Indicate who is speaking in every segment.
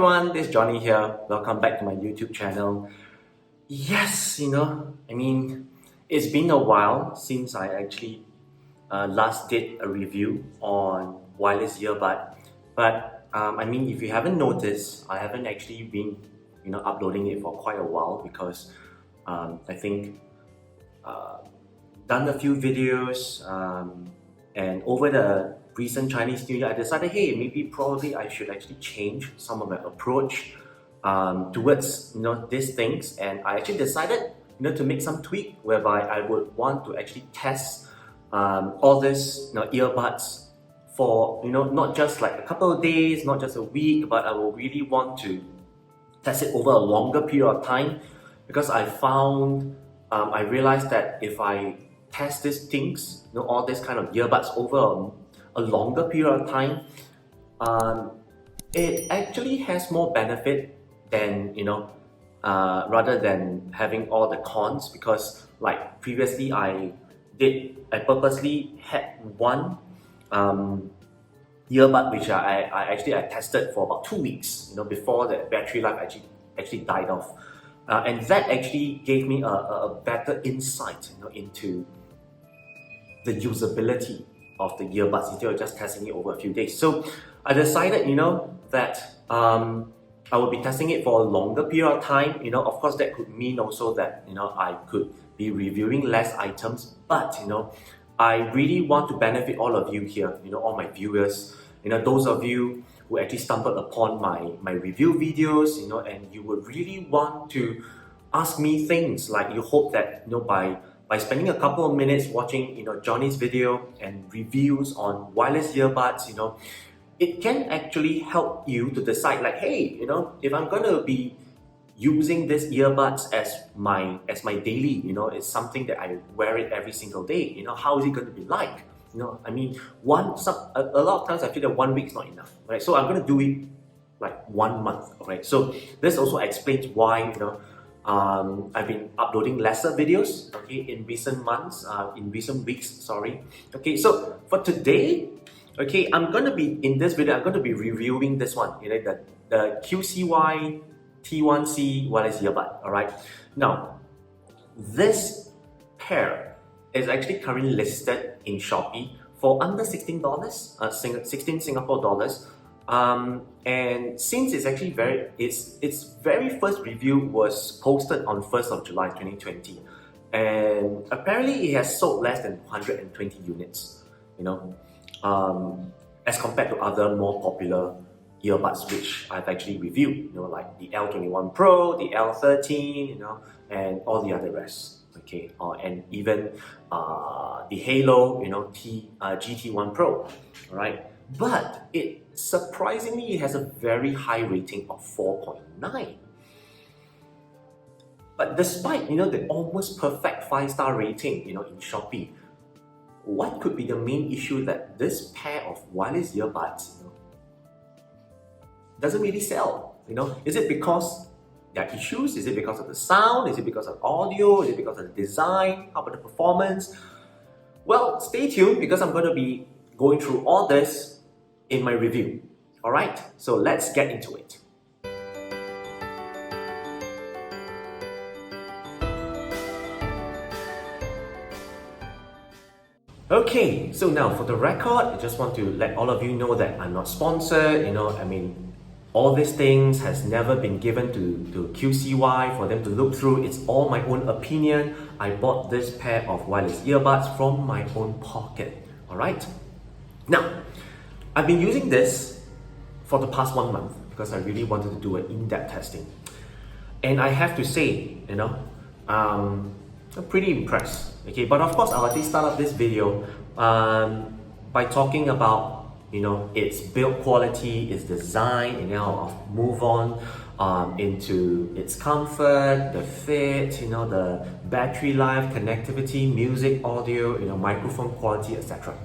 Speaker 1: everyone, this is Johnny here. Welcome back to my YouTube channel. Yes, it's been a while since I actually last did a review on wireless earbud. But if you haven't noticed, I haven't actually been uploading it for quite a while because I think done a few videos and over the recent Chinese New Year, I decided, hey, probably I should actually change some of my approach towards these things, and I actually decided to make some tweak whereby I would want to actually test all these earbuds for not just like a couple of days, not just a week, but I will really want to test it over a longer period of time, because I found I realized that if I test these things, all these kind of earbuds over a longer period of time, it actually has more benefit than rather than having all the cons. Because like previously I purposely had one earbud which I tested for about 2 weeks before the battery life actually died off, and that actually gave me a better insight into the usability of the earbuds instead of just testing it over a few days. So I decided that I would be testing it for a longer period of time. Of course that could mean also that I could be reviewing less items, but I really want to benefit all of you here, all my viewers, those of you who actually stumbled upon my review videos, and you would really want to ask me things like, you hope that by spending a couple of minutes watching Johnny's video and reviews on wireless earbuds, it can actually help you to decide like, hey, if I'm gonna be using these earbuds as my daily, it's something that I wear it every single day, how is it going to be like? A lot of times I feel that 1 week is not enough, right? So I'm going to do it like 1 month, right? So this also explains why I've been uploading lesser videos, okay, in recent months, in recent weeks, sorry. Okay, so for today, okay, I'm going to be, in this video, I'm going to be reviewing this one, the QCY T1C wireless earbud, alright? Now, this pair is actually currently listed in Shopee for under $16, 16 Singapore dollars. And since it's actually its very first review was posted on 1st of July 2020, and apparently it has sold less than 120 units, as compared to other more popular earbuds which I've actually reviewed, like the L21 Pro, the L13, and all the other rest, okay, and even the Halo, GT1 Pro, all right. But surprisingly, it has a very high rating of 4.9. But despite the almost perfect 5-star rating, in Shopee, what could be the main issue that this pair of wireless earbuds, doesn't really sell? Is it because there are issues? Is it because of the sound? Is it because of audio? Is it because of the design? How about the performance? Well, stay tuned, because I'm going to be going through all this in my review. Alright, so let's get into it. Okay, so now for the record, I just want to let all of you know that I'm not sponsored, all these things has never been given to QCY for them to look through. It's all my own opinion. I bought this pair of wireless earbuds from my own pocket. Alright? Now, I've been using this for the past 1 month because I really wanted to do an in-depth testing. And I have to say, I'm pretty impressed. Okay, but of course I'll actually start off this video by talking about its build quality, its design, and now I'll move on into its comfort, the fit, the battery life, connectivity, music, audio, microphone quality, etc.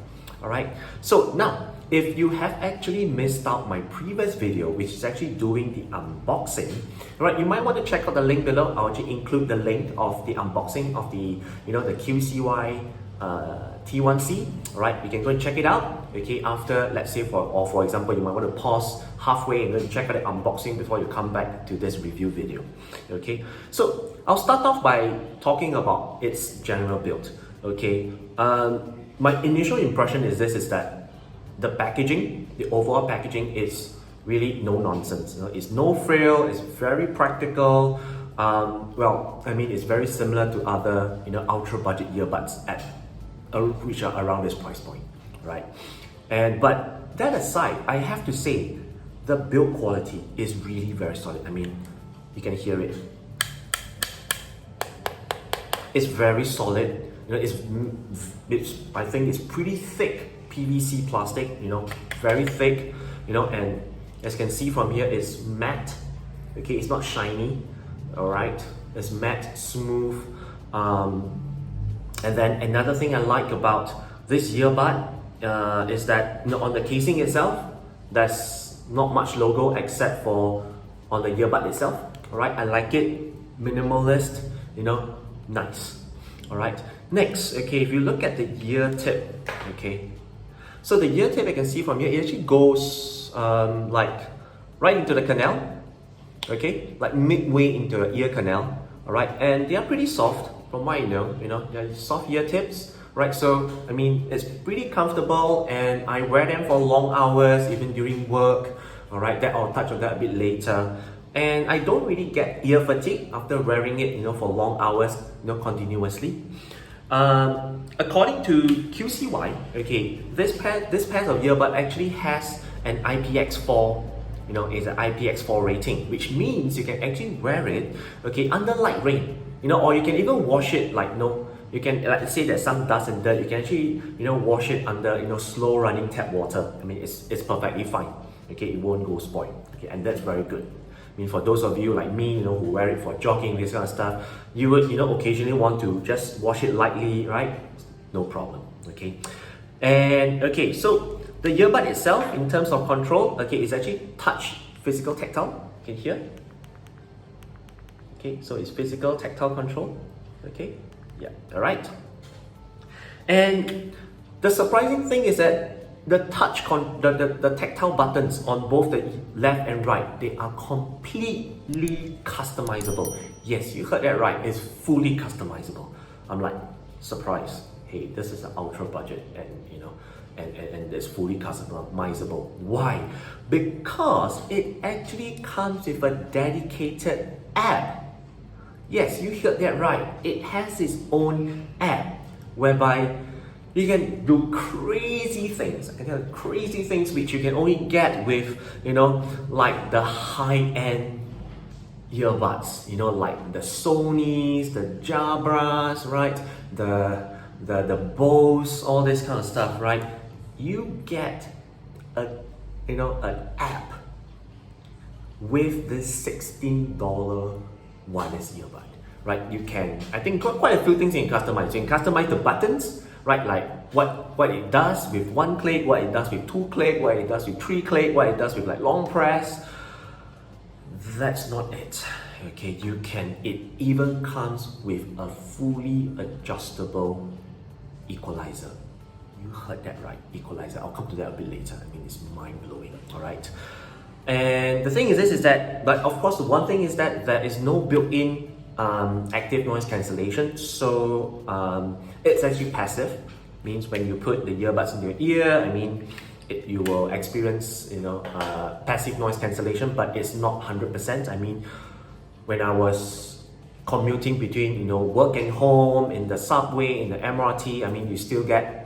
Speaker 1: Alright, so now if you have actually missed out my previous video, which is actually doing the unboxing, right, you might want to check out the link below. I'll actually include the link of the unboxing of the the QCY T1C, right? You can go and check it out, okay? After, let's say, for example, you might want to pause halfway and go and check out the unboxing before you come back to this review video, okay? So I'll start off by talking about its general build, okay? My initial impression is that the packaging, the overall packaging is really no nonsense. You know, it's no frill, it's very practical. Well, I mean, it's very similar to other, ultra budget earbuds which are around this price point, right? But that aside, I have to say, the build quality is really very solid. I mean, you can hear it. It's very solid. I think it's pretty thick PVC plastic. Very thick. And as you can see from here, it's matte. Okay, it's not shiny. All right, it's matte, smooth. And then another thing I like about this earbud is that on the casing itself, there's not much logo except for on the earbud itself. All right, I like it, minimalist. Nice. All right. Next, okay, if you look at the ear tip, okay, so the ear tip I can see from here, it actually goes like right into the canal. Okay, like midway into the ear canal, all right, and they are pretty soft from what I know, they're soft ear tips, right? So, I mean, it's pretty comfortable and I wear them for long hours, even during work, all right, I'll touch on that a bit later. And I don't really get ear fatigue after wearing it, for long hours, continuously. According to QCY, okay, this pair of earbud actually has an IPX4, is an IPX4 rating, which means you can actually wear it, okay, under light rain, or you can even wash it like, you can, like, say there's some dust and dirt, you can actually, wash it under, slow running tap water. I mean, it's perfectly fine, okay, it won't go spoiled, okay, and that's very good. I mean, for those of you like me, who wear it for jogging, this kind of stuff, you would, occasionally want to just wash it lightly, right? No problem, okay? And, okay, so the earbud itself, in terms of control, okay, is actually touch, physical, tactile, okay, here. Okay, so it's physical, tactile control, okay? Yeah, all right. And the surprising thing is that the the tactile buttons on both the left and right, they are completely customizable. Yes, you heard that right, it's fully customizable. I'm like, surprised. Hey, this is an ultra budget and and it's fully customizable. Why? Because it actually comes with a dedicated app. Yes, you heard that right. It has its own app whereby you can do crazy things. I can tell you crazy things which you can only get with, like the high-end earbuds, like the Sonys, the Jabras, right? The Bose, all this kind of stuff, right? You get an app with this $16 wireless earbud, right? You can, I think, quite a few things you can customize. You can customize the buttons, right? Like what it does with one click, what it does with two click, what it does with three click, what it does with like long press. That's not it. Okay, it even comes with a fully adjustable equalizer. You heard that right, equalizer. I'll come to that a bit later. I mean, it's mind-blowing, all right? And the thing is that, but of course, the one thing is that there is no built-in active noise cancellation. So it's actually passive. Means when you put the earbuds in your ear, I mean, you will experience, passive noise cancellation, but it's not 100%. I mean, when I was commuting between, work and home, in the subway, in the MRT, I mean, you still get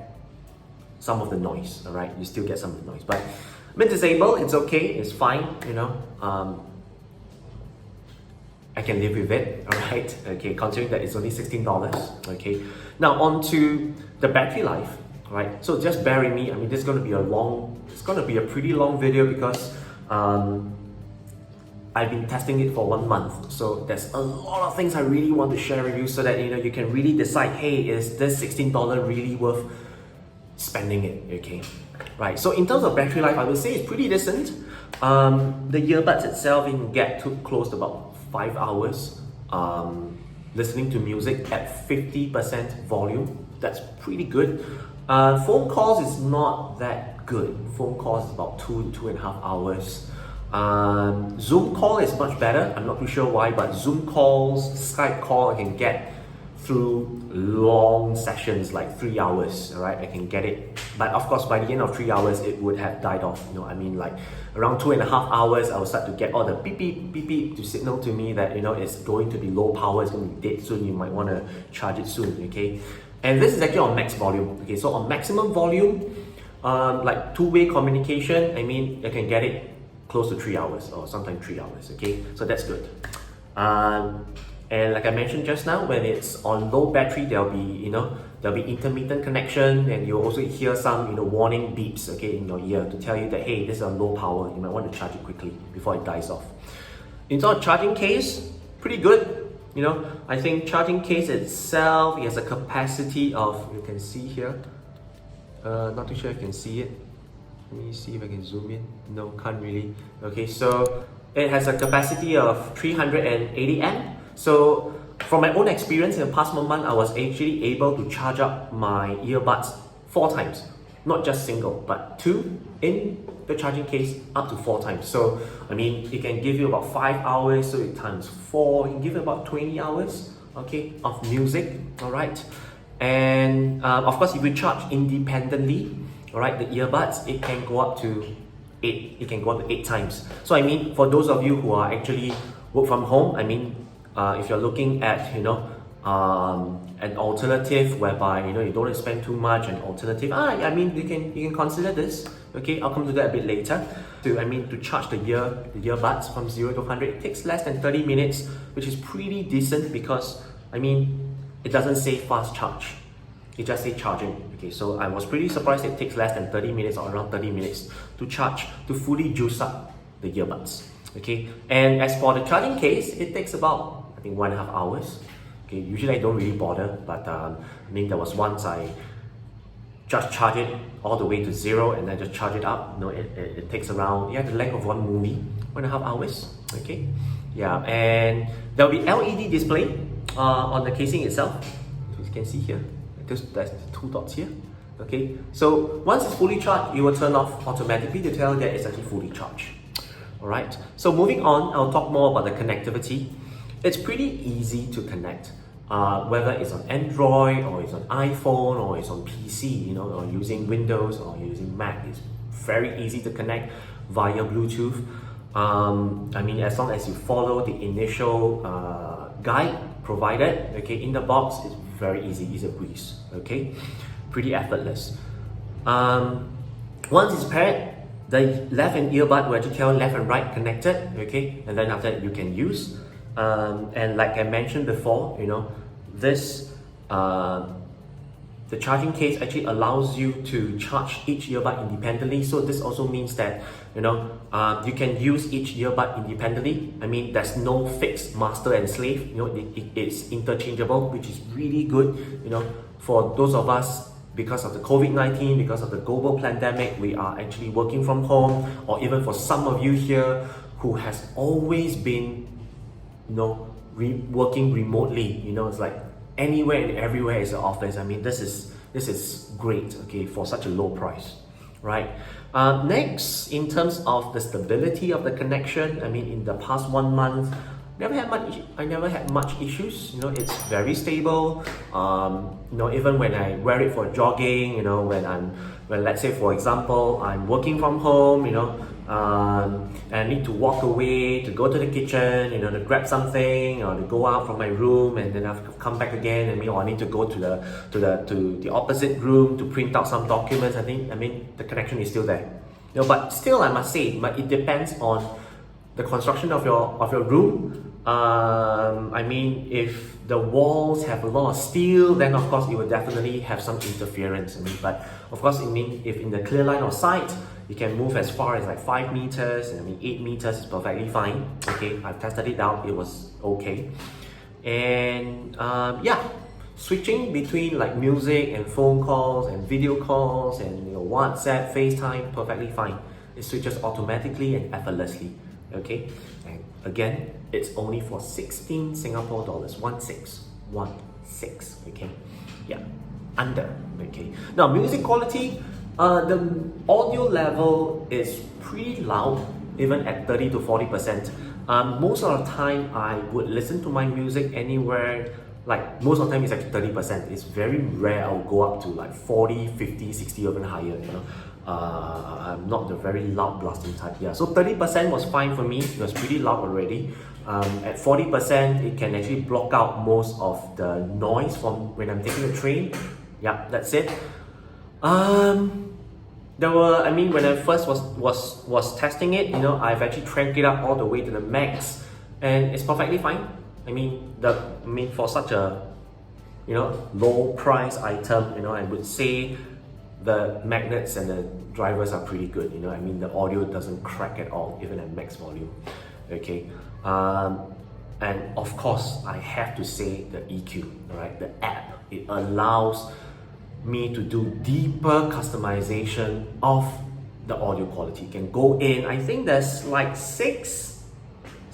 Speaker 1: some of the noise, all right? You still get some of the noise, but I'm disabled, it's okay, it's fine, I can live with it, all right? Okay, considering that it's only $16, okay? Now on to the battery life, right? So just bear with me. I mean, this is going to be a pretty long video because I've been testing it for 1 month. So there's a lot of things I really want to share with you so that you can really decide, hey, is this $16 really worth spending it, okay? Right, so in terms of battery life, I would say it's pretty decent. The earbuds itself, you can get to close to about 5 hours listening to music at 50% volume, that's pretty good. Phone calls is not that good. Phone calls is about 2.5 hours. Zoom call is much better. I'm not too sure why, but Zoom calls, Skype call, I can get through long sessions like 3 hours. All right, I can get it. But of course, by the end of 3 hours, it would have died off. You know, I mean, like around 2.5 hours, I will start to get all the beep beep beep beep to signal to me that, you know, it's going to be low power, it's going to be dead soon. You might want to charge it soon. Okay, and this is actually on max volume. Okay, so on maximum volume, like two-way communication, I mean, I can get it close to 3 hours or sometimes 3 hours. Okay, so that's good. And like I mentioned just now, when it's on low battery, there'll be intermittent connection, and you'll also hear some, you know, warning beeps, okay, in your ear to tell you that, hey, this is a low power, you might want to charge it quickly before it dies off. In terms of charging case, pretty good. You know, I think charging case itself, it has a capacity of, you can see here, not too sure if you can see it. Let me see if I can zoom in. No, can't really. Okay, so it has a capacity of 380 amp. So from my own experience in the past 1 month, I was actually able to charge up my earbuds 4 times. Not just single, but 2 in the charging case, up to 4 times. So, I mean, it can give you about 5 hours, so it times 4, it can give you about 20 hours, okay, of music, all right? And of course, if you charge independently, all right, the earbuds, it can go up to 8, it can go up to 8 times. So, I mean, for those of you who are actually work from home, I mean, if you're looking at, you know, an alternative whereby, you know, you don't want to spend too much, an alternative, I mean, you can consider this. Okay, I'll come to that a bit later. To charge the earbuds from 0 to 100, it takes less than 30 minutes, which is pretty decent because, I mean, it doesn't say fast charge. It just says charging. Okay, so I was pretty surprised it takes less than 30 minutes or around 30 minutes to charge, to fully juice up the earbuds. Okay, and as for the charging case, it takes about, I think, 1.5 hours. Okay, usually I don't really bother, but I mean, there was once I just charge it all the way to 0 and then just charge it up. You know, it takes around, the length of one movie, 1.5 hours. Okay, yeah, and there'll be LED display on the casing itself. As you can see here, there's 2 dots here. Okay, so once it's fully charged, it will turn off automatically to tell you that it's actually fully charged. Alright, so moving on, I'll talk more about the connectivity. It's pretty easy to connect, whether it's on Android or it's on iPhone or it's on PC, you know, or using Windows or using Mac. It's very easy to connect via Bluetooth. I mean, as long as you follow the initial guide provided, okay, in the box, it's very easy, it's a breeze, okay, pretty effortless. Once it's paired, the left and earbud will actually tell left and right connected, okay, and then after that you can use. And like I mentioned before, you know, this the charging case actually allows you to charge each earbud independently. So this also means that, you know, you can use each earbud independently. I mean, there's no fixed master and slave. You know, it's interchangeable, which is really good. You know, for those of us, because of the COVID-19, because of the global pandemic, we are actually working from home, or even for some of you here who has always been, you know, working remotely. You know, it's like anywhere and everywhere is an office. I mean, this is great, okay, for such a low price, right? Next, in terms of the stability of the connection, I mean, in the past 1 month, I never had much issues. You know, it's very stable. You know, even when I wear it for jogging, you know, when let's say, for example, I'm working from home, you know, and I need to walk away to go to the kitchen, you know, to grab something, or to go out from my room, and then I've come back again, or I need to go to the opposite room to print out some documents. I mean, the connection is still there. You know, but still, I must say, but it depends on the construction of your room. I mean, if the walls have a lot of steel, then of course it will definitely have some interference. I mean, but of course, I mean, if in the clear line of sight, you can move as far as like 5 meters. I mean, 8 meters is perfectly fine. Okay, I've tested it out; it was okay. And yeah, switching between like music and phone calls and video calls and, you know, WhatsApp, FaceTime, perfectly fine. It switches automatically and effortlessly. Okay, and again, it's only for 16 Singapore dollars, 16. Okay, yeah. under. Okay. Now, music quality, the audio level is pretty loud, even at 30 to 40%. Most of the time, I would listen to my music anywhere, like most of the time it's actually 30%. It's very rare I'll go up to like 40, 50, 60, even higher, you know. I'm not the very loud blasting type. Yeah, so 30% was fine for me. It was pretty loud already. At 40%, it can actually block out most of the noise from when I'm taking the train. Yeah, that's it. There were, I mean, when I first was testing it, you know, I've actually cranked it up all the way to the max, and it's perfectly fine. I mean, for such a, you know, low price item, you know, I would say the magnets and the drivers are pretty good. You know, I mean, the audio doesn't crack at all, even at max volume. Okay, and of course, I have to say the EQ. All right, the app, it allows me to do deeper customization of the audio quality. You can go in, I think there's like six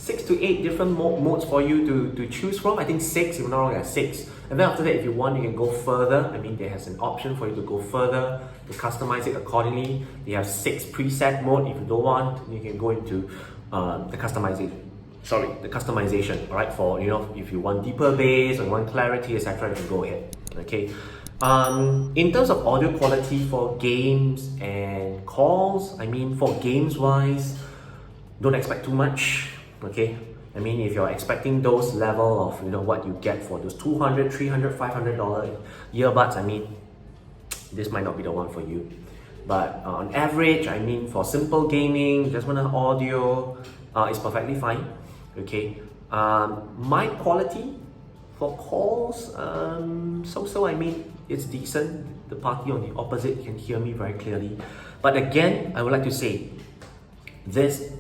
Speaker 1: to eight different modes for you to choose from. I think six, if not wrong, there's six. And then after that, if you want, you can go further. I mean, there has an option for you to go further, to customize it accordingly. They have 6 preset mode. If you don't want, you can go into the customization, all right? For, you know, if you want deeper bass or you want clarity, etc., you can go ahead, okay? In terms of audio quality for games and calls, I mean, for games wise, don't expect too much, okay? I mean, if you're expecting those level of, you know, what you get for those $200, $300, $500 earbuds, I mean, this might not be the one for you. But on average, I mean, for simple gaming, just want an audio, it's perfectly fine, okay? Mic quality for calls, so I mean, it's decent. The party on the opposite can hear me very clearly. But again, I would like to say, these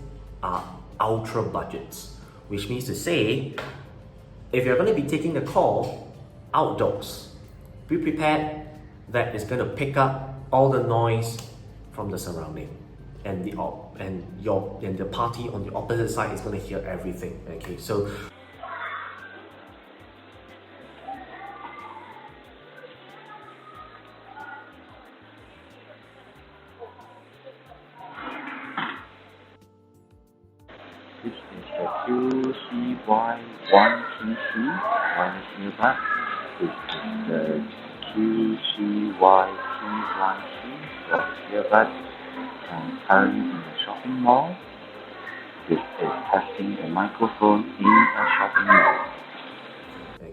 Speaker 1: are ultra budgets. Which means to say, if you're going to be taking the call outdoors, be prepared that it's going to pick up all the noise from the surrounding, and the party on the opposite side is going to hear everything. Okay, so
Speaker 2: this is the QCY T1C earbud. This is the QCY T1C earbud. Currently in the shopping mall. This is testing the microphone in a shopping mall.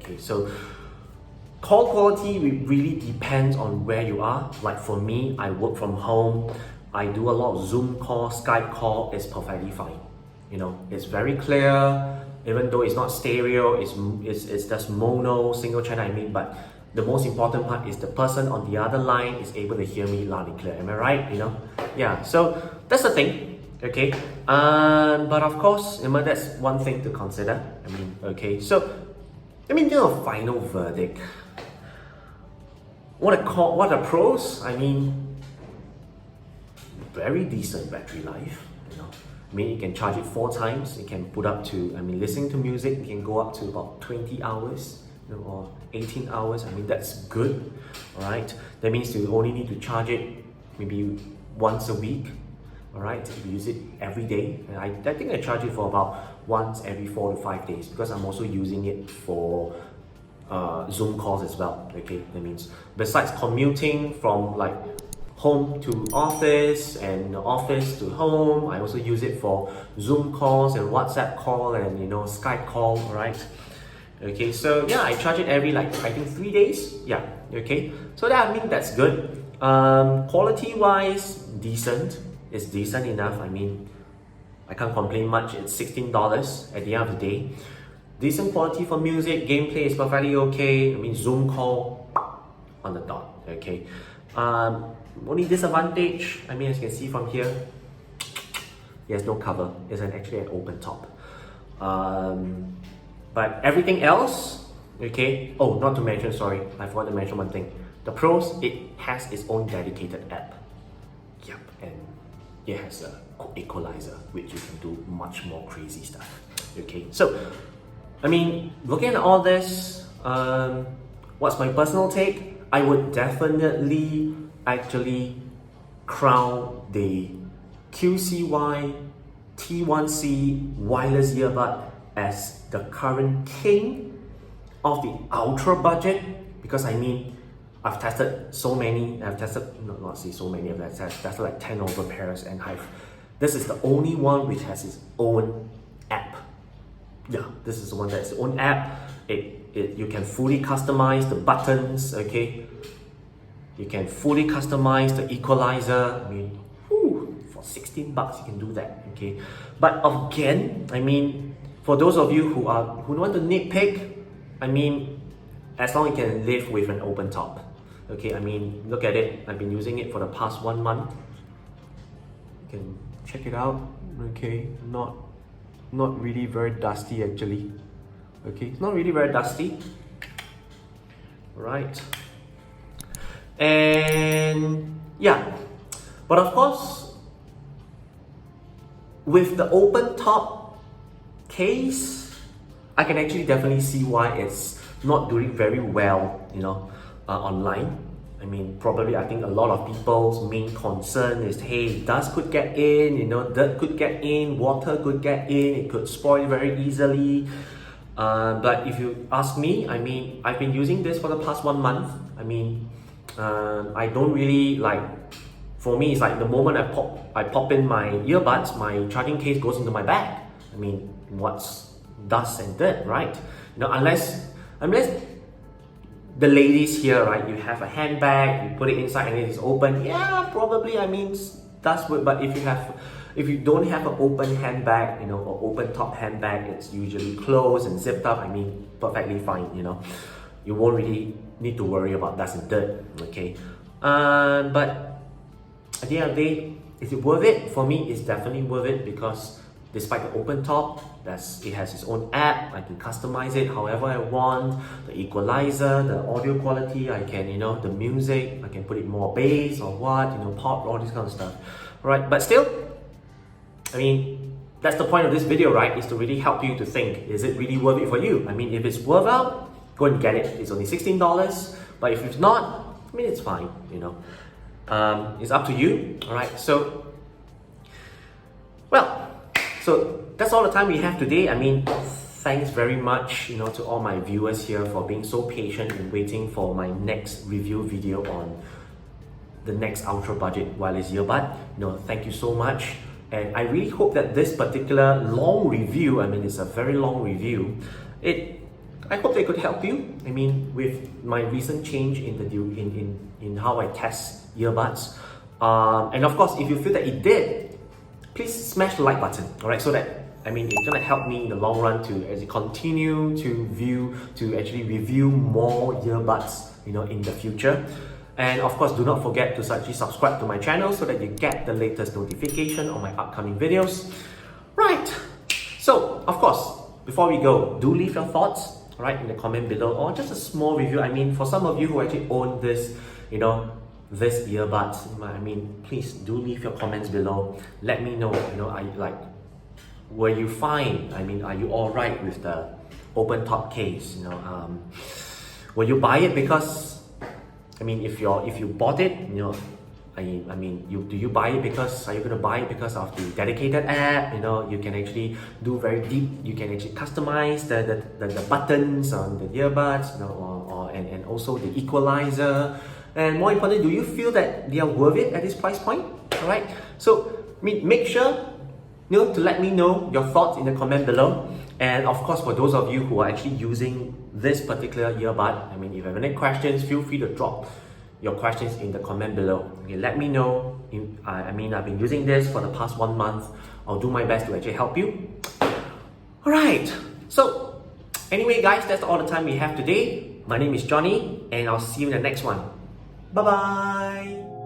Speaker 1: okay, so call quality really depends on where you are. Like for me, I work from home. I do a lot of Zoom call, Skype call. It's perfectly fine. You know, it's very clear, even though it's not stereo, it's just mono, single channel, I mean, but the most important part is the person on the other line is able to hear me loud and clear. Am I right? You know? Yeah, so that's the thing, okay? But of course, you know, that's one thing to consider. I mean, okay, so, I mean, you know, final verdict. What are pros? I mean, very decent battery life, you know. I mean, you can charge it 4 times. You can put up to, I mean, listening to music, you can go up to about 20 hours, you know, or 18 hours. I mean, that's good, all right? That means you only need to charge it maybe once a week, all right? If you use it every day. And I think I charge it for about once every 4 to 5 days, because I'm also using it for Zoom calls as well, okay? That means besides commuting from like home to office and office to home, I also use it for Zoom calls and WhatsApp call and, you know, Skype call, right? Okay, so yeah, I charge it every like I think 3 days. Yeah, okay. So that, I mean, that's good. Quality wise, decent. It's decent enough. I mean, I can't complain much. It's $16 at the end of the day. Decent quality for music, gameplay is perfectly okay. I mean, Zoom call on the dot. Okay. Only disadvantage, I mean, as you can see from here, there's no cover. It's actually an open top. But everything else, okay. Oh, not to mention, sorry, I forgot to mention one thing. The pros, it has its own dedicated app. Yep, and it has a equalizer, which you can do much more crazy stuff. Okay, so I mean, looking at all this, what's my personal take? I would definitely actually crown the QCY T1C wireless earbud as the current king of the ultra budget, because I mean, I've tested so many, I've tested like 10 over pairs, and this is the only one which has its own app. Yeah, this is the one that's its own app. You can fully customize the buttons, okay? You can fully customize the equalizer. I mean, for 16 bucks you can do that, okay? But again, I mean, for those of you who want to nitpick, I mean, as long as you can live with an open top, okay? I mean, look at it. I've been using it for the past 1 month. You can check it out, okay? Not really very dusty actually. Okay, it's not really very dusty. Right. And yeah, but of course, with the open top case, I can actually definitely see why it's not doing very well, you know, online. I mean, probably I think a lot of people's main concern is, hey, dust could get in, you know, dirt could get in, water could get in, it could spoil very easily. But if you ask me, I mean, I've been using this for the past 1 month. I mean, I don't really like, for me, it's like the moment I pop in my earbuds, my charging case goes into my bag. I mean, what's dust and dirt, right? You know, unless the ladies here, right, you have a handbag, you put it inside and it is open. Yeah, probably, I mean, dust would, but if you don't have an open handbag, you know, or open top handbag, it's usually closed and zipped up, I mean, perfectly fine, you know. You won't really need to worry about dust and dirt, okay? But at the end of the day, is it worth it? For me, it's definitely worth it, because despite the open top, it has its own app. I can customize it however I want. The equalizer, the audio quality, I can, you know, the music, I can put it more bass or what, you know, pop, all this kind of stuff. Right, but still, I mean, that's the point of this video, right? Is to really help you to think, is it really worth it for you? I mean, if it's worth out, go and get it. It's only $16. But if it's not, I mean, it's fine, you know. It's up to you, all right? So that's all the time we have today. I mean, thanks very much, you know, to all my viewers here for being so patient and waiting for my next review video on the next ultra budget wireless earbud. You know, thank you so much. And I really hope that this particular long review, I mean, it's a very long review, I hope they could help you. I mean, with my recent change in how I test earbuds. And of course, if you feel that it did, please smash the like button, all right? So that, I mean, it's gonna help me in the long run to continue to actually review more earbuds, you know, in the future. And of course, do not forget to actually subscribe to my channel so that you get the latest notification on my upcoming videos. Right, so of course, before we go, do leave your thoughts, right, in the comment below, or just a small review. I mean, for some of you who actually own this, you know, this earbuds, I mean, please do leave your comments below. Let me know, you know, were you fine? I mean, are you all right with the open top case? You know, will you buy it because, I mean, if you bought it, you know, I mean, do you buy it because, are you going to buy it because of the dedicated app? You know, you can actually do very deep, you can actually customize the buttons on the earbuds, you know, and also the equalizer. And more importantly, do you feel that they are worth it at this price point? All right. So, I mean, make sure, you know, to let me know your thoughts in the comment below. And of course, for those of you who are actually using this particular earbud, I mean, if you have any questions, feel free to drop your questions in the comment below. Okay, let me know. I mean, I've been using this for the past 1 month. I'll do my best to actually help you. All right. So, anyway, guys, that's all the time we have today. My name is Johnny, and I'll see you in the next one. Bye-bye.